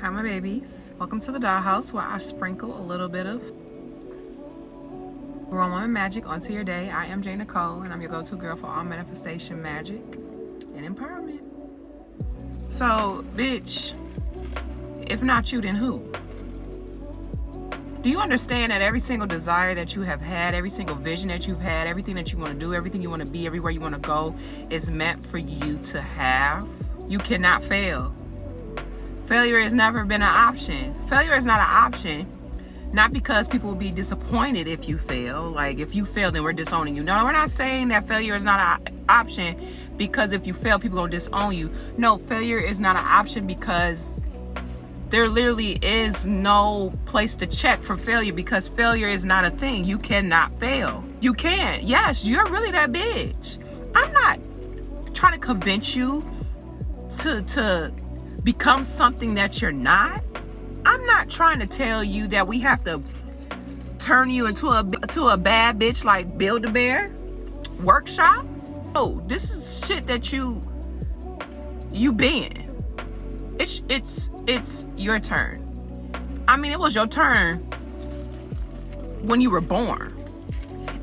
Hi, my babies. Welcome to the dollhouse, where I sprinkle a little bit of grown woman magic onto your day. I am Jay Nicole, and I'm your go-to girl for all manifestation magic and empowerment. So, bitch, if not you, then who? Do you understand that every single desire that you have had, every single vision that you've had, everything that you want to do, everything you want to be, everywhere you want to go is meant for you to have? You cannot fail. Failure has never been an option. Failure is not an option, not because people will be disappointed if you fail. Like, if you fail, then we're disowning you. No, we're not saying that failure is not an option because if you fail, people gonna disown you. No, failure is not an option because there literally is no place to check for failure, because failure is not a thing. You cannot fail. You can't. Yes, you're really that bitch. I'm not trying to convince you to become something that you're not. I'm not trying to tell you that we have to turn you into a bad bitch like Build-A-Bear workshop. Oh, this is shit that you been. It's your turn. I mean, it was your turn when you were born.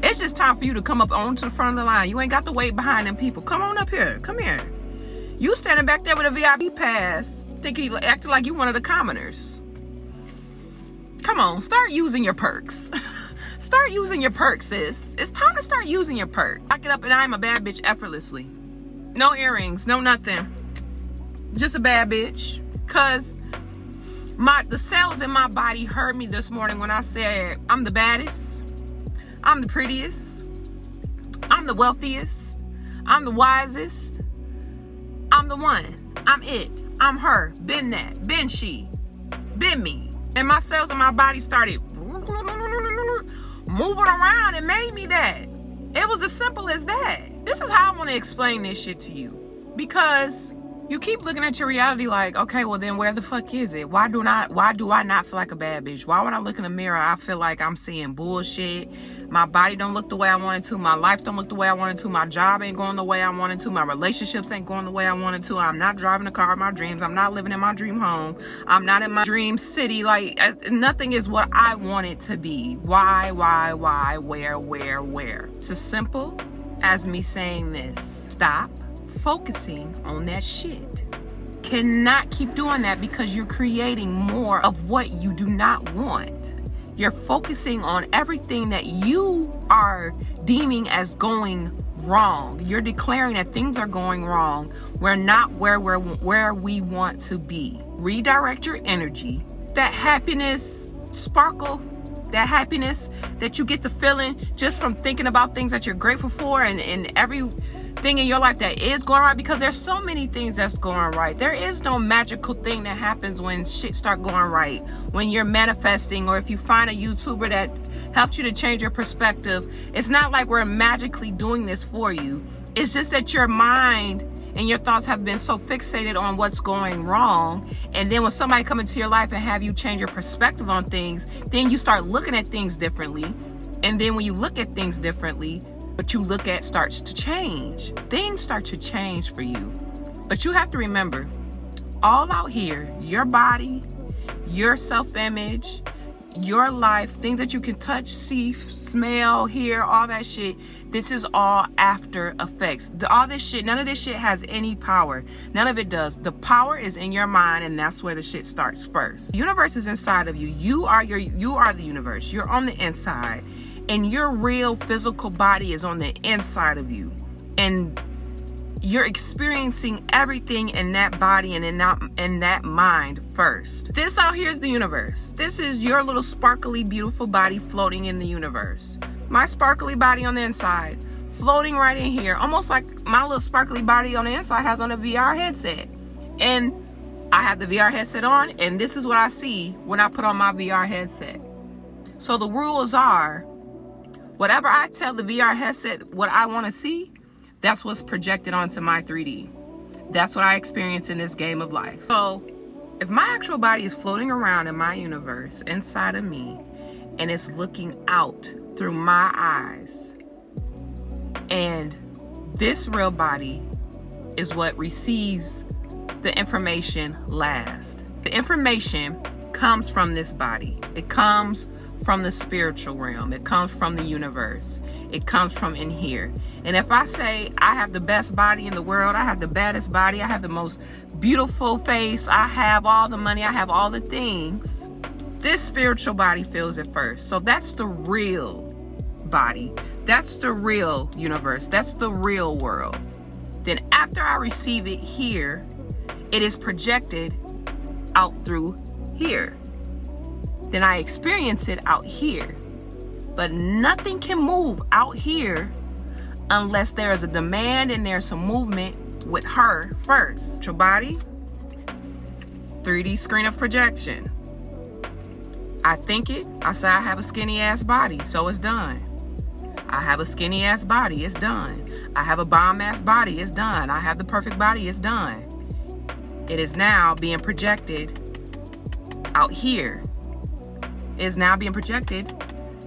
It's just time for you to come up onto the front of the line. You ain't got to wait behind them people. Come on up here. Come here. You standing back there with a VIP pass, acting like you one of the commoners. Come on, start using your perks. Start using your perks, sis. It's time to start using your perks. I get up and I'm a bad bitch effortlessly. No earrings, no nothing. Just a bad bitch. Cause the cells in my body heard me this morning when I said I'm the baddest, I'm the prettiest, I'm the wealthiest, I'm the wisest, I'm the one, I'm it, I'm her, been that, been she, been me. And my cells in my body started moving around and made me that. It was as simple as that. This is how I want to explain this shit to you. Because you keep looking at your reality like, okay, well then where the fuck is it? Why do I not feel like a bad bitch? Why when I look in the mirror, I feel like I'm seeing bullshit? My body don't look the way I wanted to. My life don't look the way I wanted to. My job ain't going the way I wanted to. My relationships ain't going the way I wanted to. I'm not driving the car of my dreams. I'm not living in my dream home. I'm not in my dream city. Like, nothing is what I want it to be. Why, where? It's as simple as me saying this. Stop focusing on that shit. Cannot keep doing that because you're creating more of what you do not want. You're focusing on everything that you are deeming as going wrong. You're declaring that things are going wrong. We're not where we want to be. Redirect your energy. That happiness sparkle, that happiness that you get to feeling just from thinking about things that you're grateful for and everything in your life that is going right, because there's so many things that's going right. There is no magical thing that happens when shit start going right, when you're manifesting, or if you find a YouTuber that helped you to change your perspective. It's not like we're magically doing this for you. It's just that your mind and your thoughts have been so fixated on what's going wrong. And then when somebody come into your life and have you change your perspective on things, then you start looking at things differently. And then when you look at things differently, what you look at starts to change. Things start to change for you. But you have to remember, all out here, your body, your self-image, your life, things that you can touch, see, smell, hear, all that shit, this is all after effects. All this shit, none of this shit has any power. None of it does. The power is in your mind, and that's where the shit starts first. The universe is inside of you. You are the universe. You're on the inside. And your real physical body is on the inside of you. And you're experiencing everything in that body and in that mind first. This out here is the universe. This is your little sparkly, beautiful body floating in the universe. My sparkly body on the inside, floating right in here. Almost like my little sparkly body on the inside has on a VR headset. And I have the VR headset on, and this is what I see when I put on my VR headset. So the rules are, whatever I tell the VR headset what I want to see, that's what's projected onto my 3D. That's what I experience in this game of life. So if my actual body is floating around in my universe inside of me, and it's looking out through my eyes, and this real body is what receives the information last. The information comes from this body. It comes from the spiritual realm. It comes from the universe. It comes from in here. And if I say I have the best body in the world, I have the baddest body, I have the most beautiful face, I have all the money, I have all the things, this spiritual body feels it first. So that's the real body. That's the real universe. That's the real world. Then after I receive it here, it is projected out through here. Then I experience it out here. But nothing can move out here unless there is a demand and there's some movement with her first. Your body, 3D screen of projection. I think it. I say I have a skinny ass body, so it's done. I have a skinny ass body, it's done. I have a bomb ass body, it's done. I have the perfect body, it's done. It is now being projected out here. It is now being projected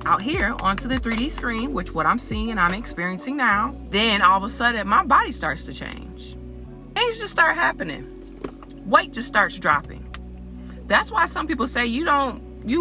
out here onto the 3D screen, which what I'm seeing and I'm experiencing now. Then all of a sudden my body starts to change. Things just start happening. Weight just starts dropping. That's why some people say you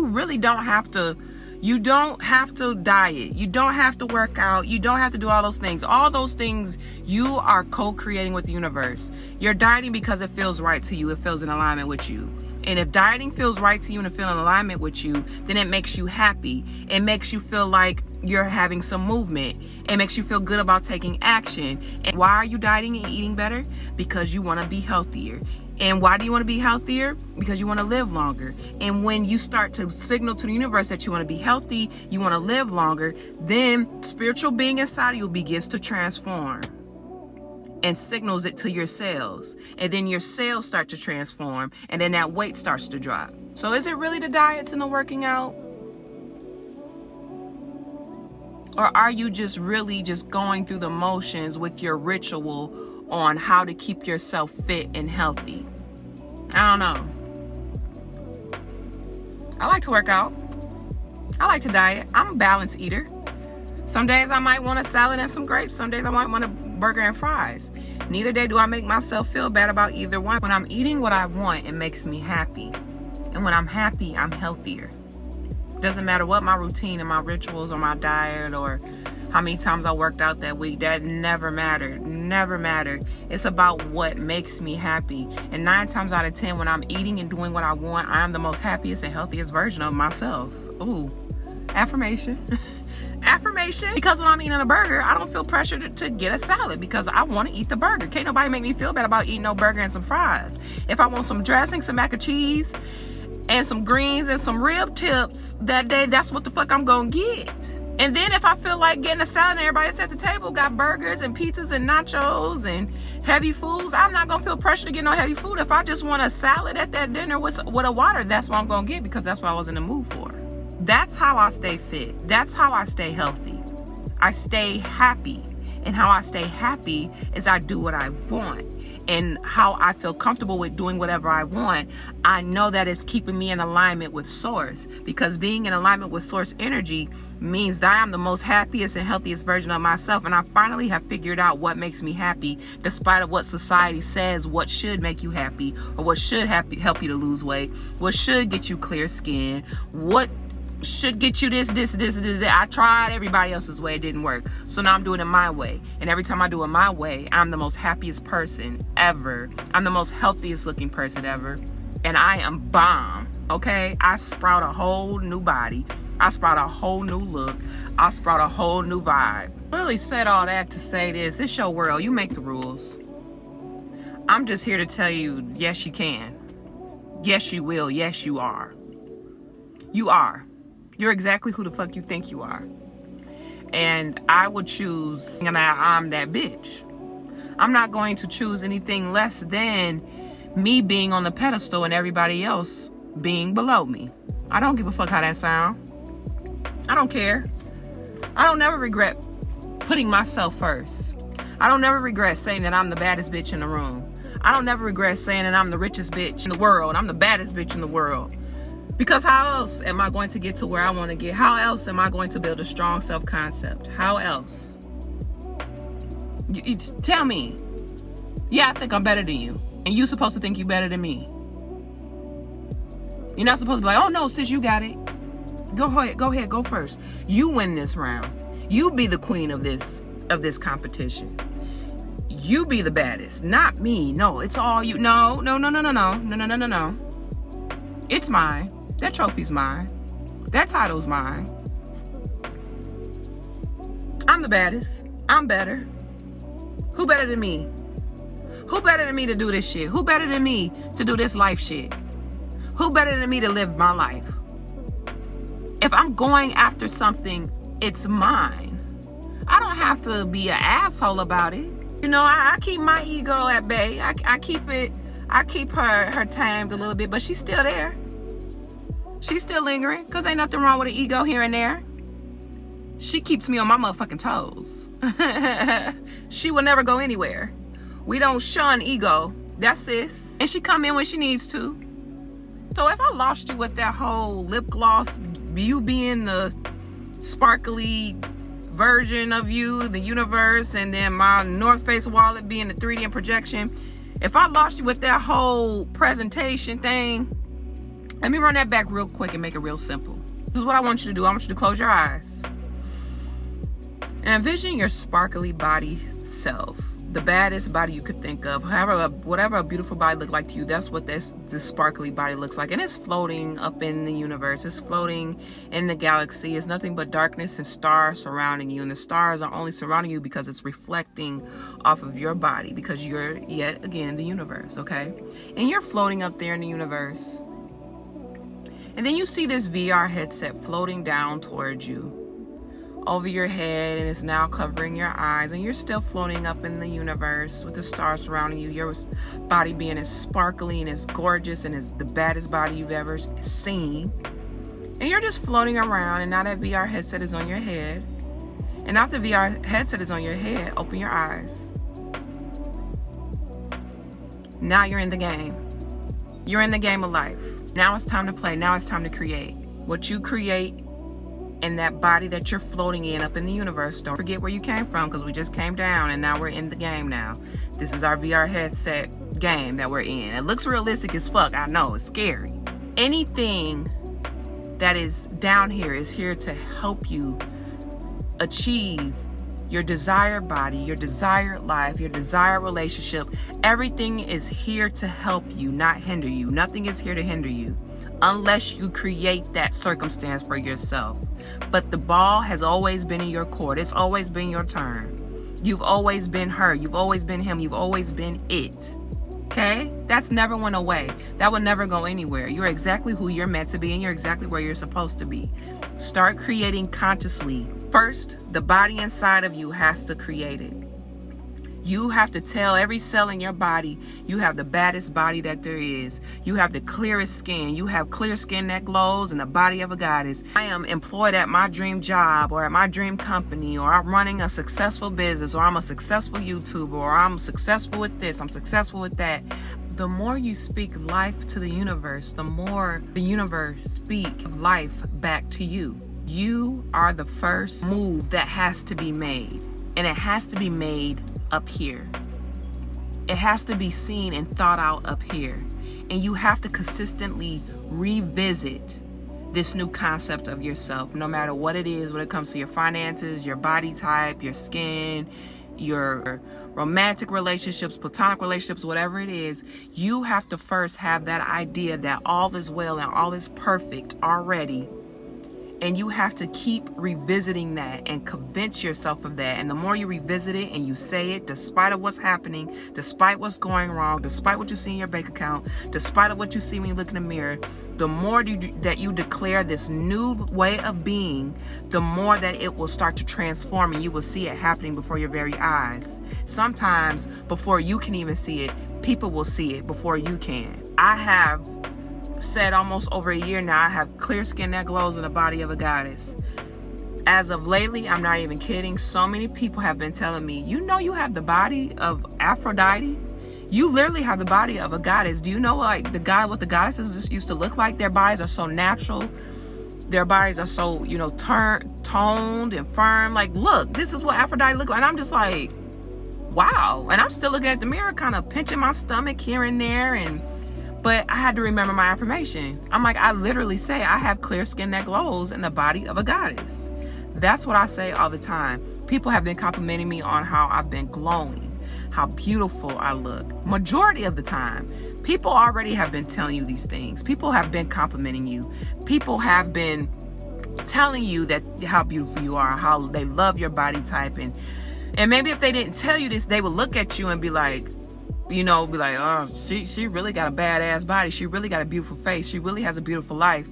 really don't have to. You don't have to diet. You don't have to work out. You don't have to do all those things. All those things you are co-creating with the universe. You're dieting because it feels right to you. It feels in alignment with you. And if dieting feels right to you and it feels in alignment with you, then it makes you happy. It makes you feel like you're having some movement. It makes you feel good about taking action. And why are you dieting and eating better? Because you want to be healthier. And why do you want to be healthier? Because you want to live longer. And when you start to signal to the universe that you want to be healthy, you want to live longer, then spiritual being inside of you begins to transform and signals it to your cells. And then your cells start to transform, and then that weight starts to drop. So is it really the diets and the working out? Or are you just really just going through the motions with your ritual on how to keep yourself fit and healthy? I don't know. I like to work out. I like to diet. I'm a balanced eater. Some days I might want a salad and some grapes. Some days I might want a burger and fries. Neither day do I make myself feel bad about either one. When I'm eating what I want, it makes me happy. And when I'm happy, I'm healthier. Doesn't matter what my routine and my rituals or my diet or how many times I worked out that week. That never mattered. Never mattered. It's about what makes me happy. And 9 times out of 10, when I'm eating and doing what I want, I am the most happiest and healthiest version of myself. Ooh, affirmation. Affirmation. Because when I'm eating a burger, I don't feel pressured to get a salad because I want to eat the burger. Can't nobody make me feel bad about eating no burger and some fries. If I want some dressing, some mac and cheese, and some greens and some rib tips that day, that's what the fuck I'm gonna get. And then if I feel like getting a salad and everybody else at the table got burgers and pizzas and nachos and heavy foods, I'm not gonna feel pressure to get no heavy food. If I just want a salad at that dinner with a water, that's what I'm gonna get because that's what I was in the mood for. That's how I stay fit. That's how I stay healthy. I stay happy. And how I stay happy is I do what I want. And how I feel comfortable with doing whatever I want, I know that it's keeping me in alignment with source. Because being in alignment with source energy means that I am the most happiest and healthiest version of myself. And I finally have figured out what makes me happy, despite of what society says what should make you happy, or what should help you to lose weight, what should get you clear skin, what should get you this. I tried everybody else's way. It didn't work. So now I'm doing it my way. And every time I do it my way, I'm the most happiest person ever. I'm the most healthiest looking person ever. And I am bomb. Okay? I sprout a whole new body. I sprout a whole new look. I sprout a whole new vibe. I really said all that to say this. It's your world. You make the rules. I'm just here to tell you, yes, you can. Yes, you will. Yes, you are. You are. You're exactly who the fuck you think you are. And I would choose, and I'm that bitch. I'm not going to choose anything less than me being on the pedestal and everybody else being below me. I don't give a fuck how that sound. I don't care. I don't never regret putting myself first. I don't never regret saying that I'm the baddest bitch in the room. I don't never regret saying that I'm the richest bitch in the world. I'm the baddest bitch in the world. Because how else am I going to get to where I want to get? How else am I going to build a strong self-concept? How else? You tell me. Yeah, I think I'm better than you. And you're supposed to think you're better than me. You're not supposed to be like, oh no, sis, you got it. Go ahead, go first. You win this round. You be the queen of this competition. You be the baddest, not me. No, it's all you. No. It's mine. That trophy's mine. That title's mine. I'm the baddest. I'm better. Who better than me? Who better than me to do this shit? Who better than me to do this life shit? Who better than me to live my life? If I'm going after something, it's mine. I don't have to be an asshole about it. You know, I keep my ego at bay. I keep her tamed a little bit, but she's still there. She's still lingering, because ain't nothing wrong with an ego here and there. She keeps me on my motherfucking toes. She will never go anywhere. We don't shun ego. That's sis. And she come in when she needs to. So if I lost you with that whole lip gloss, you being the sparkly version of you, the universe, and then my North Face wallet being the 3D projection, if I lost you with that whole presentation thing, let me run that back real quick and make it real simple. This is what I want you to do. I want you to close your eyes and envision your sparkly body self, the baddest body you could think of. Whatever a beautiful body look like to you, that's what this sparkly body looks like. And it's floating up in the universe. It's floating in the galaxy. It's nothing but darkness and stars surrounding you. And the stars are only surrounding you because it's reflecting off of your body, because you're, yet again, the universe, okay? And you're floating up there in the universe. And then you see this VR headset floating down towards you, over your head, and it's now covering your eyes, and you're still floating up in the universe with the stars surrounding you, your body being as sparkly and as gorgeous and as the baddest body you've ever seen. And you're just floating around, and now that VR headset is on your head. And now the VR headset is on your head, open your eyes. Now you're in the game. You're in the game of life. Now it's time to play. Now it's time to create. What you create in that body that you're floating in up in the universe. Don't forget where you came from, because we just came down and now we're in the game now. This is our VR headset game that we're in. It looks realistic as fuck. I know, it's scary. Anything that is down here is here to help you achieve your desired body, your desired life, your desired relationship. Everything is here to help you, not hinder you. Nothing is here to hinder you, unless you create that circumstance for yourself. But the ball has always been in your court. It's always been your turn. You've always been her. You've always been him. You've always been it. Okay? That's never went away. That will never go anywhere. You're exactly who you're meant to be, and you're exactly where you're supposed to be. Start creating consciously. First, the body inside of you has to create it. You have to tell every cell in your body, you have the baddest body that there is. You have the clearest skin. You have clear skin that glows and the body of a goddess. I am employed at my dream job, or at my dream company, or I'm running a successful business, or I'm a successful YouTuber, or I'm successful with this, I'm successful with that. The more you speak life to the universe, the more the universe speaks life back to you. You are the first move that has to be made, and it has to be made up here. It has to be seen and thought out up here. And you have to consistently revisit this new concept of yourself, no matter what it is, when it comes to your finances, your body type, your skin, your romantic relationships, platonic relationships, whatever it is. You have to first have that idea that all is well and all is perfect already. And you have to keep revisiting that and convince yourself of that. And the more you revisit it and you say it, despite of what's happening, despite what's going wrong, despite what you see in your bank account, despite of what you see when you look in the mirror, the more that you declare this new way of being, the more that it will start to transform, and you will see it happening before your very eyes. Sometimes before you can even see it, people will see it before you can. I have said almost over a year now, I have clear skin that glows in the body of a goddess. As of lately, I'm not even kidding, so many people have been telling me, you know, you have the body of Aphrodite. You literally have the body of a goddess. Do you know, like, what the goddesses used to look like? Their bodies are so natural. Their bodies are so, toned and firm. Like, look, this is what Aphrodite looked like. And I'm just like, wow. And I'm still looking at the mirror, kind of pinching my stomach here and there. But I had to remember my affirmation. I'm like, I literally say I have clear skin that glows in the body of a goddess. That's what I say all the time. People have been complimenting me on how I've been glowing, how beautiful I look. Majority of the time, people already have been telling you these things. People have been complimenting you. People have been telling you that how beautiful you are, how they love your body type. And maybe if they didn't tell you this, they would look at you and be like, oh, she really got a badass body. She really got a beautiful face. She really has a beautiful life.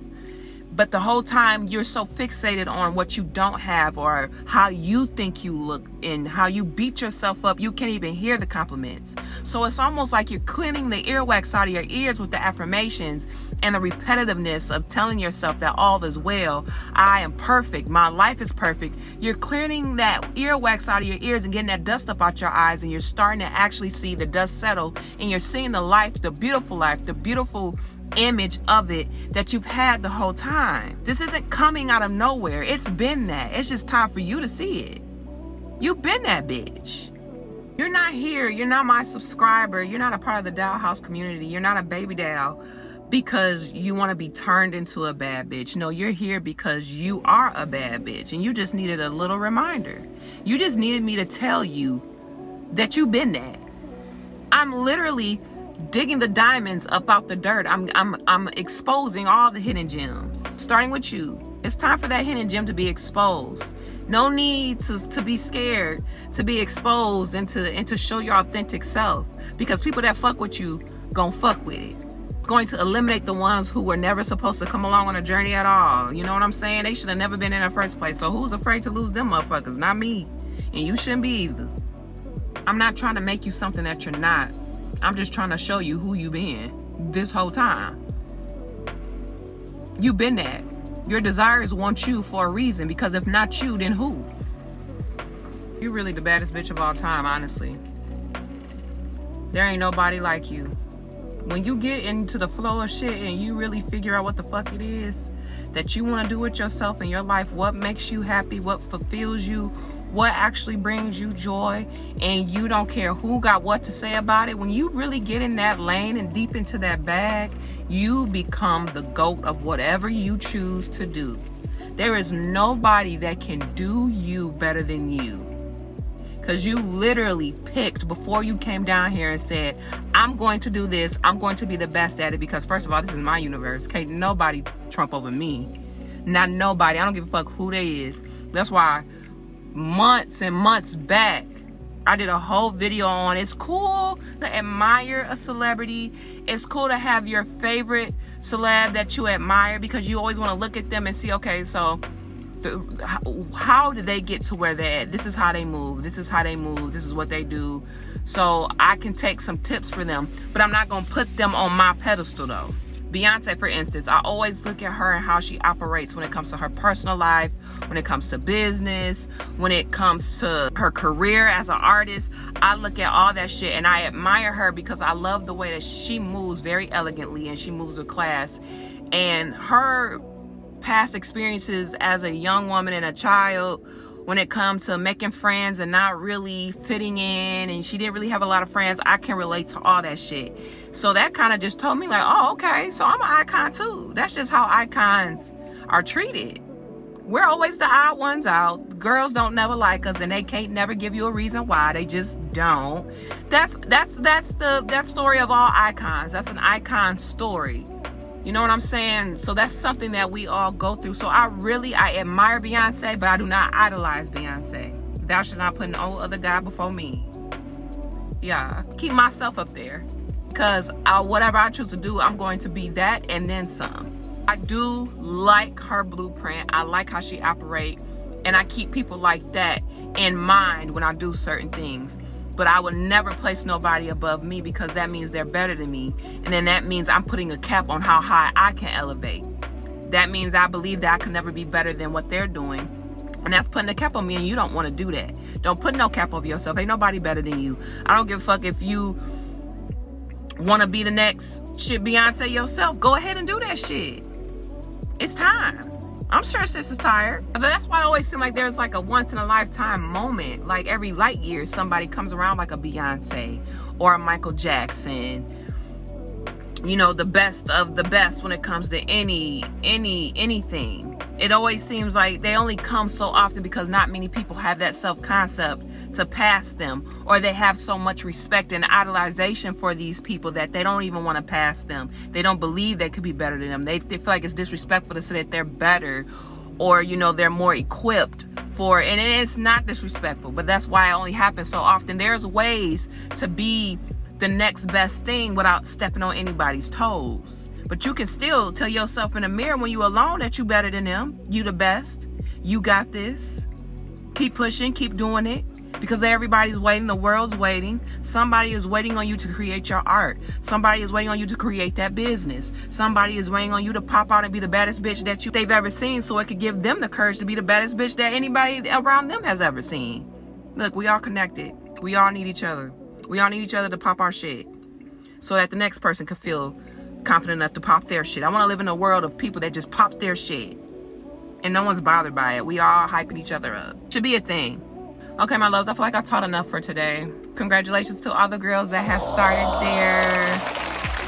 But the whole time you're so fixated on what you don't have or how you think you look and how you beat yourself up, you can't even hear the compliments. So it's almost like you're cleaning the earwax out of your ears with the affirmations and the repetitiveness of telling yourself that all is well. I am perfect. My life is perfect. You're clearing that earwax out of your ears and getting that dust up out your eyes, and you're starting to actually see the dust settle, and you're seeing the life, the beautiful image of it that you've had the whole time. This isn't coming out of nowhere. It's been that. It's just time for you to see it. You've been that bitch. You're not here. You're not my subscriber. You're not a part of the DOLLHOUSE community. You're not a baby doll because you want to be turned into a bad bitch. No, you're here because you are a bad bitch, and you just needed a little reminder. You just needed me to tell you that you've been that. I'm literally digging the diamonds up out the dirt. I'm exposing all the hidden gems, starting with you. It's time for that hidden gem to be exposed. No need to be scared to be exposed and to show your authentic self, because people that fuck with you gonna fuck with it. It's going to eliminate the ones who were never supposed to come along on a journey at all. You know what I'm saying? They should have never been in the first place. So who's afraid to lose them motherfuckers? Not me. And you shouldn't be either. I'm not trying to make you something that you're not. I'm just trying to show you who you been this whole time. You've been that. Your desires want you for a reason, because if not you, then who? You're really the baddest bitch of all time, honestly. There ain't nobody like you. When you get into the flow of shit and you really figure out what the fuck it is that you want to do with yourself in your life, what makes you happy, what fulfills you, what actually brings you joy, and you don't care who got what to say about it. When you really get in that lane and deep into that bag, you become the GOAT of whatever you choose to do. There is nobody that can do you better than you, because you literally picked before you came down here and said, I'm going to do this. I'm going to be the best at it, because first of all, this is my universe. Can't nobody trump over me. Not nobody. I don't give a fuck who they is. That's why months and months back, I did a whole video on it's cool to admire a celebrity. It's cool to have your favorite celeb that you admire, because you always want to look at them and see, okay, so how did they get to where they're at? This is how they move. This is how they move. This is what they do. So I can take some tips for them, but I'm not going to put them on my pedestal though. Beyonce, for instance, I always look at her and how she operates when it comes to her personal life, when it comes to business, when it comes to her career as an artist. I look at all that shit and I admire her because I love the way that she moves very elegantly and she moves with class. And her past experiences as a young woman and a child, when it comes to making friends and not really fitting in, and she didn't really have a lot of friends, I can relate to all that shit. So that kind of just told me like, oh, okay, so I'm an icon too. That's just how icons are treated. We're always the odd ones out. Girls don't never like us, and they can't never give you a reason why. They just don't. That's the story of all icons. That's an icon story. You know what I'm saying? So that's something that we all go through. So I admire Beyonce, but I do not idolize Beyonce. Thou should not put no other guy before me. Yeah, keep myself up there, because whatever I choose to do, I'm going to be that and then some. I do like her blueprint. I like how she operates, and I keep people like that in mind when I do certain things. But I would never place nobody above me, because that means they're better than me. And then that means I'm putting a cap on how high I can elevate. That means I believe that I can never be better than what they're doing. And that's putting a cap on me, and you don't want to do that. Don't put no cap over yourself. Ain't nobody better than you. I don't give a fuck if you want to be the next shit Beyonce yourself. Go ahead and do that shit. It's time. I'm sure sis is tired. But that's why it always seems like there's like a once in a lifetime moment. Like every light year, somebody comes around like a Beyonce or a Michael Jackson you know, the best of the best when it comes to anything. It always seems like they only come so often because not many people have that self-concept to pass them, or they have so much respect and idolization for these people that they don't even want to pass them. They don't believe they could be better than them. They feel like it's disrespectful to say that they're better, or, you know, they're more equipped for it. And it's not disrespectful, but that's why it only happens so often. There's ways to be the next best thing without stepping on anybody's toes. But you can still tell yourself in the mirror when you alone that you better than them. You the best. You got this. Keep pushing. Keep doing it. Because everybody's waiting. The world's waiting. Somebody is waiting on you to create your art. Somebody is waiting on you to create that business. Somebody is waiting on you to pop out and be the baddest bitch that they've ever seen, so it could give them the courage to be the baddest bitch that anybody around them has ever seen. Look, we all connected. We all need each other. We all need each other to pop our shit, so that the next person could feel confident enough to pop their shit. I want to live in a world of people that just pop their shit and no one's bothered by it. We all hyping each other up. Should be a thing. Okay, my loves, I feel like I taught enough for today. Congratulations to all the girls that have started their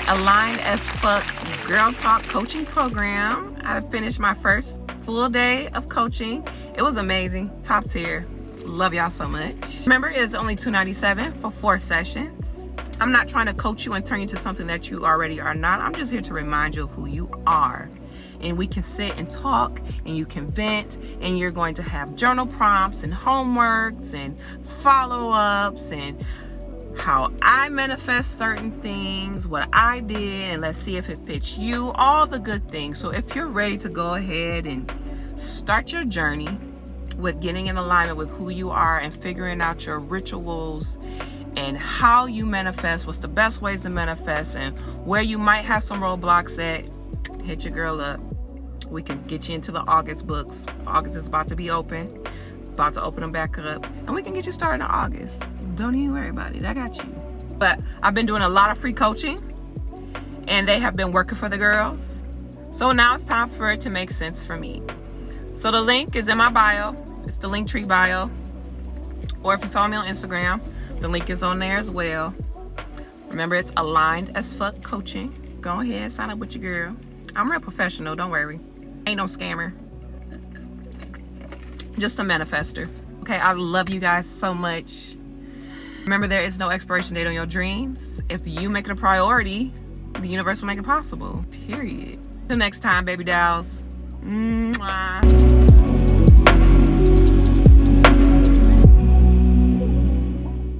Aligned as Fuck Girl Talk coaching program. I finished my first full day of coaching. It was amazing. Top tier. Love y'all so much. Remember, it's only $297 for 4 sessions. I'm not trying to coach you and turn you to something that you already are not. I'm just here to remind you of who you are. And we can sit and talk, and you can vent, and you're going to have journal prompts and homeworks and follow-ups and how I manifest certain things, what I did, and let's see if it fits you, all the good things. So if you're ready to go ahead and start your journey with getting in alignment with who you are and figuring out your rituals and how you manifest, what's the best ways to manifest, and where you might have some roadblocks at, hit your girl up. We can get you into the August books. August is about to be open, about to open them back up, and we can get you started in August. Don't even worry about it. I got you. But I've been doing a lot of free coaching, and they have been working for the girls. So now it's time for it to make sense for me. So the link is in my bio. It's the Linktree bio. Or if you follow me on Instagram, the link is on there as well. Remember, it's Aligned as Fuck Coaching. Go ahead, sign up with your girl. I'm real professional, don't worry. Ain't no scammer. Just a manifester. Okay, I love you guys so much. Remember, there is no expiration date on your dreams. If you make it a priority, the universe will make it possible. Period. Till next time, baby dolls. Mwah.